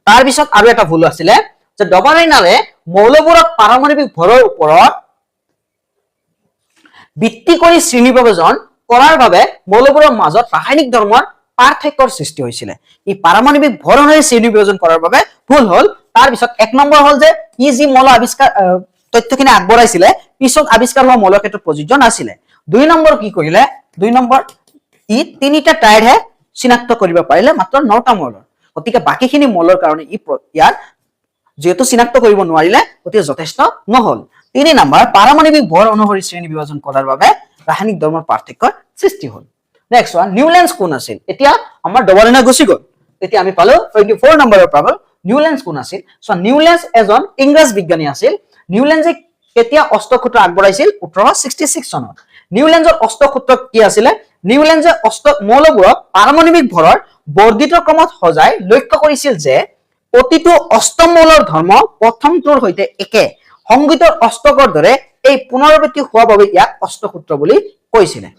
তাৰ পিছত আৰু এটা ভুল আছিল যে ডবল এনাৰে মৌলবোৰক পাৰমাণৱিক ভৰৰ ওপৰত ভিত্তি কৰি শ্ৰেণী বিভাজন কৰাৰ বাবে মৌলবোৰৰ মাজত ৰাসায়নিক ধৰ্মৰ পাৰ্থক্যৰ সৃষ্টি হৈছিল ই পাৰমাণৱিক ভৰ অনুসৰি শ্ৰেণী বিভাজন কৰাৰ বাবে ভুল হল তাৰ পিছত এক নম্বৰ হল যে ই যি মৌল আৱিষ্কাৰ তথ্যখিনি আগবঢ়াইছিল পিছত আৱিষ্কাৰ হোৱা মৌলৰ ক্ষেত্ৰত প্ৰযোজ্য নাছিল দুই নম্বৰ কি কৰিলে দুই নম্বৰ ই 3টা টায়াৰ্ডহে চিনাক্ত কৰিব পাৰিলে মাত্ৰ 9টা মৌলৰ গতিকে বাকিখিনি মৌলৰ কাৰণে ইয়াৰ যেহেতু চিনাক্ত কৰিব নোৱাৰিলে গতিকে যথেষ্ট নহল 3 নম্বৰ পাৰমাণৱিক ভৰ অনুসৰি শ্ৰেণী বিভাজন কৰাৰ বাবে ৰাসায়নিক ধৰ্মৰ পাৰ্থক্যৰ সৃষ্টি হল নেক্সট ওয়ান নিউল্যান্ডছ কোন আছিল এতিয়া আমাৰ ডবল এনাৰ গুছি গল এতিয়া আমি পালো 24 নম্বৰৰ পাবল নিউল্যান্ডছ কোন আছিল সো নিউল্যান্ডছ এজন ইংৰাজ বিজ্ঞানী আছিল নিউল্যান্ডছে কেতিয়া অষ্টসূত্ৰ আগবঢ়াইছিল 1866 চনত নিউল্যান্ডৰ অষ্টসূত্ৰ কি আছিল নিউল্যান্ডে মৌলবোৰক পাৰমাণৱিক ভৰৰ বৰ্ধিত ক্ৰমত সজাই লক্ষ্য কৰিছিল যে প্ৰতিটো অষ্টম মৌলৰ ধৰ্ম প্ৰথমটোৰ সৈতে একে সংগীতৰ অষ্টকৰ দৰে এই পুনৰাবৃত্তি হোৱাৰ বাবে ইয়াক অষ্টসূত্ৰ বুলি কৈছিলে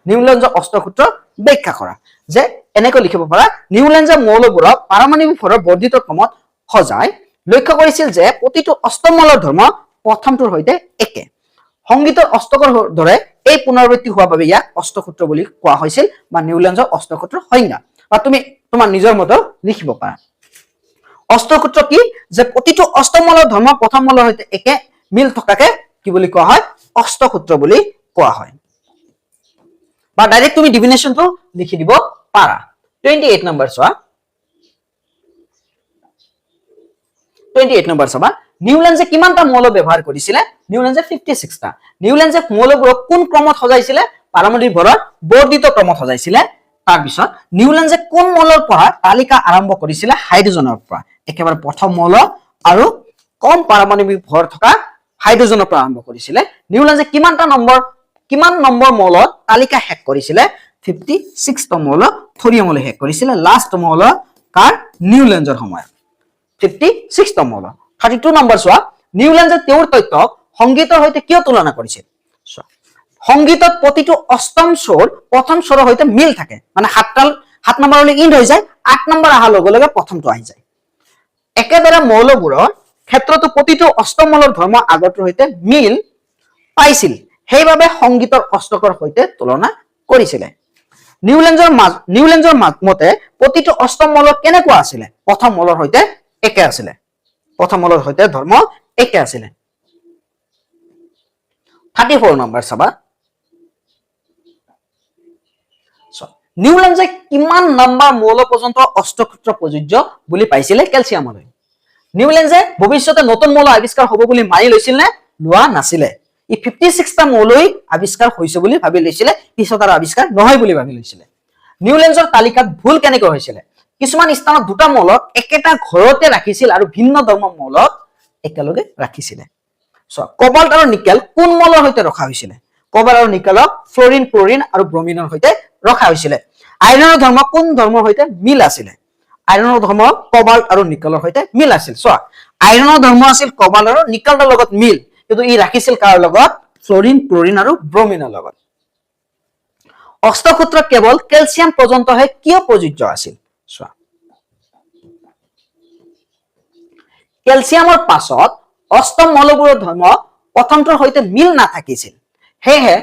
নিউল্যান্ডৰ অষ্টসূত্ৰ ব্যাখ্যা কৰা যে এনেকৈ লিখিব পাৰা নিউল্যান্ডে মৌলবোৰক পাৰমাণৱিক ভৰৰ বৰ্ধিত ক্ৰমত সজাই লক্ষ্য কৰিছিল যে প্ৰতিটো অষ্টম মৌলৰ ধৰ্ম প্ৰথমটোৰ সৈতে একে সংগীতৰ অষ্টকৰ দৰে এই পুনৰাবৃত্তি হোৱাৰ বাবে ইয়াক অষ্টসূত্ৰ বুলি কোৱা হৈছিল বা নিউল্যান্ডৰ অষ্টসূত্ৰৰ সংজ্ঞা বা তুমি তোমাৰ নিজৰ মতে লিখিব পাৰা অষ্টসূত্ৰ কি যে প্ৰতিটো অষ্টম মৌলৰ ধৰ্ম প্ৰথম মৌলৰ সৈতে একে মিল থকাকে কি বুলি কোৱা হয় অষ্টসূত্ৰ বুলি কোৱা হয় বা ডাইৰেক্ট তুমি ডিফিনেশনটো লিখি দিব পাৰা 28 নম্বৰ চোৱা 28 নম্বৰ চাবা নিউল্যান্ডে কিমানটা মৌল ব্যৱহাৰ কৰিছিলে নিউল্যান্ডে 56 টা নিউল্যান্ডে মৌলবোৰক কোন ক্ৰমত সজাইছিলে পাৰমাণৱিক ভৰৰ বৰ্ধিত ক্ৰমত সজাইছিলে তাৰ পিছত নিউল্যান্ডে কোন মৌলৰ পৰা তালিকা আৰম্ভ কৰিছিলে হাইড্ৰোজেনৰ পৰা একেবাৰে প্ৰথম মৌল আৰু কম পাৰমাণৱিক ভৰ থকা হাইড্ৰোজেনৰ পৰা আৰম্ভ কৰিছিলে নিউল্যান্ডে কিমান নম্বৰ মৌলত তালিকা শেষ কৰিছিলে 56 টা মৌল থৰিয়াম মৌল শেষ কৰিছিলে লাষ্ট মৌল কাৰ নিউল্যান্ডৰ সময়ত 56 টা মৌল 32 নম্বৰ চোৱা নিউল্যান্ডে তেওঁৰ তথ্যক সংগীতৰ সৈতে কিয় তুলনা কৰিছিল সংগীতত প্ৰতিটো অষ্টম স্বৰ প্ৰথম স্বৰৰ সৈতে মিল থাকে মানে 7 নম্বৰলৈ ইন্ড হৈ যায় 8 নম্বৰ আহাৰ লগে লগে প্ৰথমটো আহি যায় একেদৰে মৌলবোৰৰ ক্ষেত্ৰতো প্ৰতিটো অষ্টম মৌলৰ ধৰ্ম আগৰটোৰ সৈতে মিল পাইছিল সেইবাবে সংগীতৰ অষ্টকৰ সৈতে তুলনা কৰিছিলে নিউল্যান্ডৰ মতে প্ৰতিটো অষ্টম মৌল কেনেকুৱা আছিল প্ৰথম মৌলৰ সৈতে একে আছিল প্ৰথম মৌলৰ সৈতে ধৰ্ম একে আছিল 34 নম্বৰ চাবা নিউল্যান্ডে কিমান নম্বৰ মৌল পৰ্যন্ত অষ্টসূত্ৰ প্ৰযোজ্য বুলি পাইছিলে কেলছিয়ামলৈ নিউল্যান্ডে ভৱিষ্যতে নতুন মৌল আৱিষ্কাৰ হ'ব বুলি মানি লৈছিল নে লোৱা নাছিলে ই 56 টা মৌলই আৱিষ্কাৰ হৈছে বুলি ভাবি লৈছিলে পিছত আৰু আৱিষ্কাৰ নহয় বুলি ভাবি লৈছিলে নিউল্যান্ডৰ তালিকাত ভুল কেনেকৈ হৈছিল কিছুমান স্থানত দুটা মৌলক একেটা ঘৰতে ৰাখিছিল আৰু ভিন্ন ধৰ্মৰ মৌলক একেলগে ৰাখিছিল কোবাল্ট আৰু নিকেল কোন মৌলৰ সৈতে ৰখা হৈছিল কোবাল্ট আৰু নিকেলক ফ্লোৰিন ক্লোৰিন আৰু ব্ৰোমিনৰ সৈতে ৰখা হৈছিল আইৰণৰ ধৰ্ম কোন ধৰ্মৰ সৈতে মিল আছিল আইৰণৰ ধৰ্ম কোবাল্ট আৰু নিকেলৰ সৈতে মিল আছিল চোৱা আইৰণৰ ধৰ্ম আছিল কোবাল্ট আৰু নিকেলৰ লগত মিল কিন্তু ই ৰাখিছিল কাৰ লগত ফ্লোৰিন ক্লোৰিন আৰু ব্ৰোমিনৰ লগত অষ্টসূত্ৰ কেৱল কেলছিয়াম পৰ্যন্তহে কিয় প্ৰযোজ্য আছিল চোৱা কেলছিয়ামৰ পাছত অষ্টম মৌলবোৰৰ ধৰ্ম প্ৰথমটোৰ সৈতে মিল নাথাকিছিল হেহে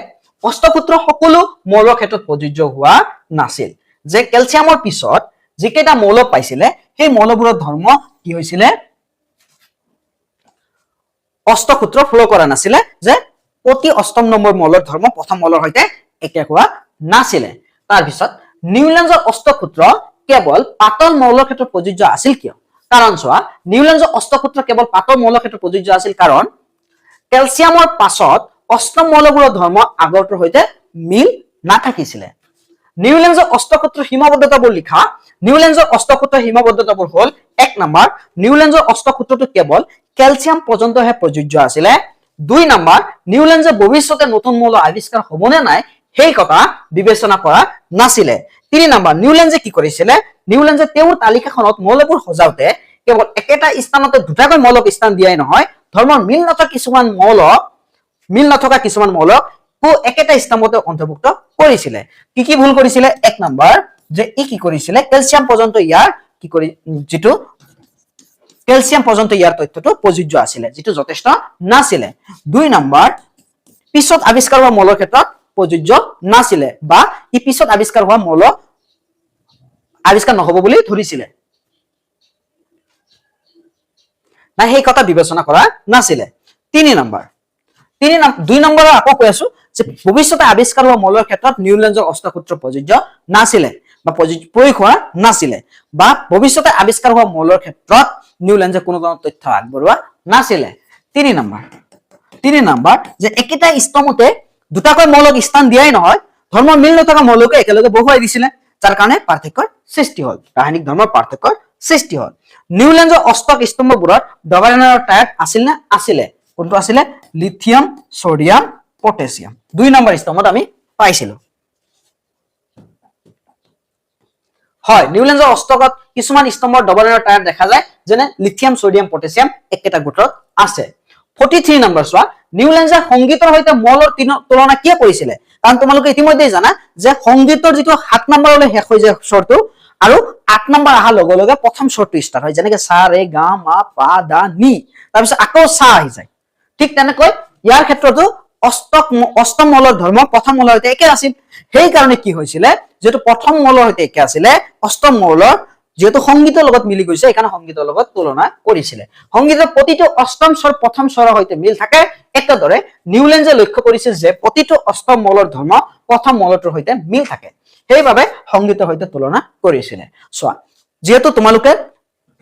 অষ্টসূত্ৰ সকলো মৌলৰ ক্ষেত্ৰত প্ৰযোজ্য হোৱা নাছিল যে কেলছিয়ামৰ পিছত যিকেইটা মৌল পাইছিলে সেই মৌলবোৰৰ ধৰ্ম কি হৈছিল অষ্টসূত্ৰ ফলো কৰা নাছিল যে প্ৰতি অষ্টম নম্বৰ মৌলৰ ধৰ্ম প্ৰথম মৌলৰ সৈতে একে হোৱা নাছিল তাৰ পিছত নিউল্যান্ডৰ অষ্টসূত্ৰ কেৱল পাতল মৌলৰ ক্ষেত্ৰত প্ৰযোজ্য আছিল কিয় কাৰণ চোৱা নিউল্যান্ডৰ অষ্টসূত্ৰ কেৱল পাতল মৌলৰ ক্ষেত্ৰত প্ৰযোজ্য আছিল কাৰণ কেলছিয়ামৰ পাছত অষ্টম মৌলবোৰৰ ধৰ্ম আগৰটোৰ সৈতে মিল নাথাকিছিল নিউল্যান্ডৰ অষ্টসূত্ৰ সীমাবদ্ধতাবোৰ লিখা নিউল্যান্ডৰ অষ্টসূত্ৰ সীমাবদ্ধতাবোৰ হ'ল 1 নম্বৰ নিউল্যান্ডৰ অষ্টসূত্ৰটো কেৱল কেলছিয়াম পৰ্যন্তহে প্ৰযোজ্য আছিল 2 নম্বৰ নিউল্যান্ডে ভৱিষ্যতে নতুন মৌল আৱিষ্কাৰ হ'বনে নাই সেই কথা বিবেচনা কৰা নাছিল 3 নম্বৰ নিউল্যান্ডে কি কৰিছিল নিউল্যান্ডে তেওঁৰ তালিকাখনত মৌলবোৰ সজাওতে কেৱল একেটা স্থানতে দুটাকৈ মৌলক স্থান দিয়াই নহয় ধৰ্মৰ মিল নথকা কিছুমান মৌলক একেটা স্থানতে অন্তৰ্ভুক্ত কৰিছিল কি ভুল কৰিছিল 1 নম্বৰ যে ই কি কৰিছিল কেলছিয়াম পৰ্যন্ত ইয়াৰ কি কৰি যেটো কেলছিয়াম পৰ্যন্ত ইয়াৰ তথ্যটো প্ৰযোজ্য আছিল যেটো যথেষ্ট নাছিল 2 নম্বৰ পিছত আৱিষ্কাৰ হোৱা মৌলৰ ক্ষেত্ৰত প্ৰযোজ্য নাছিল বা ই পিছত আৱিষ্কাৰ হোৱা মৌল আৱিষ্কাৰ নহব বুলি ধৰিছিল না সেই কথা বিবেচনা কৰা নাছিল 3 নম্বৰ 2 নম্বৰৰ আকৌ কৈ আছো যে ভৱিষ্যতে আৱিষ্কাৰ হোৱা মৌলৰ ক্ষেত্ৰত নিউল্যান্ডৰ অষ্টসূত্ৰ প্ৰযোজ্য নাছিল বা প্ৰয়োগ হোৱা নাছিল বা ভৱিষ্যতে আৱিষ্কাৰ হোৱা মৌলৰ ক্ষেত্ৰত নিউল্যান্ডে কোনো ধৰণৰ তথ্য আগবঢ়োৱা নাছিল 3 নম্বৰ যে একেটা স্তম্ভতে দুটাকৈ মৌলক স্থান দিয়াই নহয় ধৰ্ম মিল নথকা মৌলকে একেলগে বহুৱাই দিছিল যাৰ কাৰণে পাৰ্থক্যৰ সৃষ্টি হ'ল ৰাসায়নিক ধৰ্মৰ পাৰ্থক্যৰ সৃষ্টি হ'ল নিউল্যান্ডৰ অষ্টক স্তম্ভবোৰত ডবাইনাৰ টায়াৰ আছিল নে আছিল কোনটো আছিল লিথিয়াম সোডিয়াম পটাছিয়াম 2 নম্বৰ স্তম্ভত আমি পাইছিলো হয় নিউলেঞ্জৰ অষ্টকত কিছুমান স্তম্ভৰ ডবল এন্ডৰ টায়াৰ দেখা যায় যেনে লিথিয়াম সোডিয়াম পটাছিয়াম একেটা গোটত আছে 43 নম্বৰ চোৱা নিউলেঞ্জে সংগীতৰ সৈতে মলৰ তুলনা কিয় কৰিছিলে কাৰণ তোমালোকে ইতিমধ্যে জানা যে সংগীতৰ যেটো 7 নম্বৰলৈ শেষ হৈ যায় স্বৰটো আৰু 8 নম্বৰ আহা লগে লগে প্ৰথম স্বৰটো ষ্টাৰ্ট হয় যেনেকৈ সা ৰে গা মা পা দা নি তাৰ পিছত আকৌ সা আহি যায় ঠিক তেনেকৈ ইয়াৰ ক্ষেত্ৰতো অষ্টম মলৰ ধৰ্ম প্ৰথম মলৰ সৈতে একে আছিল সেই কাৰণে কি হৈছিল যেটো প্ৰথম মলৰ সৈতে একে আছিল অষ্টম মলৰ যেটো সংগীতৰ লগত মিলি গৈছে এখানে সংগীতৰ লগত তুলনা কৰিছিল সংগীতৰ প্ৰতিটো অষ্টম স্বৰ প্ৰথম স্বৰৰ সৈতে মিল থাকে একেদৰে নিউলেঞ্জে লক্ষ্য কৰিছিল যে প্ৰতিটো অষ্টম মলৰ ধৰ্ম প্ৰথম মলটোৰ সৈতে মিল থাকে সেইভাবে সংগীতৰ সৈতে তুলনা কৰিছিল চোৱা যেহেতু তোমালোকে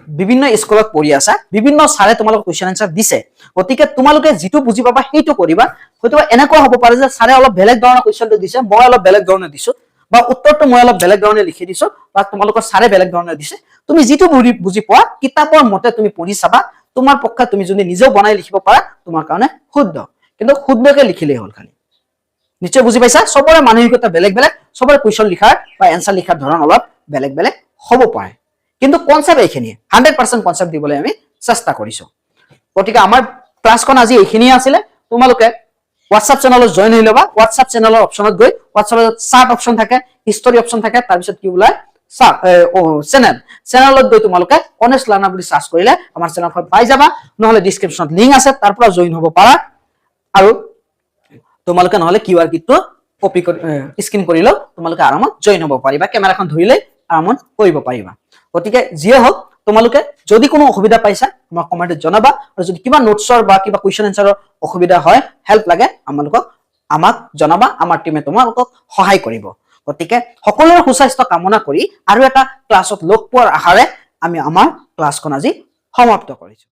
বিভিন্ন স্কুলত পঢ়ি আছা বিভিন্ন সাৰে তোমালোক কোৱেশ্চন আনসাৰ দিছে গতিকে তোমালোকে যেটো বুজি পাবা সেইটো কৰিবা হয়তো এনেকুৱা হ'ব পাৰে যে সাৰে অলপ বেলেগ ধৰণৰ কোৱেশ্চনটো দিছে মই অলপ বেলেগ ধৰণে দিছো বা উত্তৰটো মই অলপ বেলেগ ধৰণে লিখি দিছো বা তোমালোকৰ সাৰে বেলেগ ধৰণে দিছে তুমি যেটো বুজি পোৱা কিতাপৰ মতে তুমি পঢ়ি চাবা তোমাৰ পক্ষে তুমি যদি নিজেও বনাই লিখিব পাৰা তোমাৰ কাৰণে শুদ্ধ কিন্তু শুদ্ধকে লিখিলেই হ'ল খালি নিশ্চয় বুজি পাইছা সবৰে মানসিকতা বেলেগ বেলেগ সবৰে কোৱেশ্চন লিখাৰ বা এনসাৰ লিখাৰ ধৰণ অলপ বেলেগ বেলেগ হ'ব পাৰে কিন্তু কনসেপ্ট এইখিনি 100% কনসেপ্ট দিবলৈ আমি চেষ্টা কৰিছো গতিকে আমাৰ ক্লাছখন আজি এইখিনি আছিল তোমালোকে WhatsApp চেনেলত জয়েন হৈ লবা WhatsApp চেনেলৰ অপচনত গৈ WhatsAppত চাৰ্ট অপচন থাকে হিষ্টৰী অপচন থাকে তাৰ পিছত কি ওলাই চেনেলত গৈ তোমালোকে অনেষ্ট লাৰ্নাৰ বুলি সাৰ্চ কৰিলে আমাৰ চেনেলখন পাই যাবা নহলে ডেসক্ৰিপচনত লিংক আছে তাৰ পৰা জয়েন হ'ব পাৰা আৰু তোমালোকে নহলে কিউআৰ কোডটো কপি কৰি স্ক্যান কৰিলে তোমালোকে আৰামত জয়েন হ'ব পাৰিবা কেমেৰাখন ধৰিলে আৰামত কৰিব পাৰিবা গতিকে যিয়ে হওক তোমালোকে যদি কোনো অসুবিধা পাইছা আমাক কমেন্টত জনাবা আৰু যদি কিবা নোটছৰ বা কিবা কোৱেশ্চন আনসাৰৰ অসুবিধা হয় হেল্প লাগে আমাক জনাবা আমাৰ টিমে তোমালোকক সহায় কৰিব গতিকে সকলোৰে সুস্বাস্থ্য কামনা কৰি আৰু এটা ক্লাছত লগ পোৱাৰ আশাৰে আমি আমাৰ ক্লাছখন আজি সমাপ্ত কৰিছো